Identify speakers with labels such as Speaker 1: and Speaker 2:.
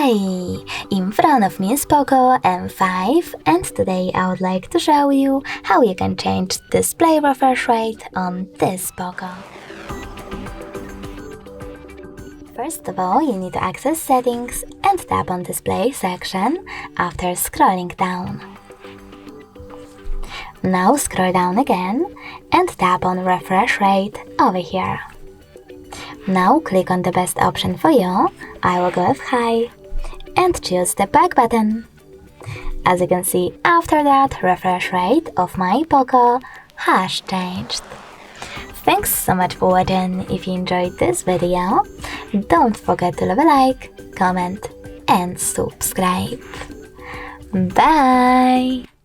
Speaker 1: Hi! In front of me is Poco M5, and today I would like to show you how you can change display refresh rate on this Poco. First of all, you need to access Settings and tap on Display section after scrolling down. Now scroll down again and tap on Refresh Rate over here. Now click on the best option for you, I will go with High, and choose the back button. As you can see, after that, refresh rate of my Poco has changed. Thanks so much for watching. If you enjoyed this video, don't forget to leave a like, comment and subscribe. Bye!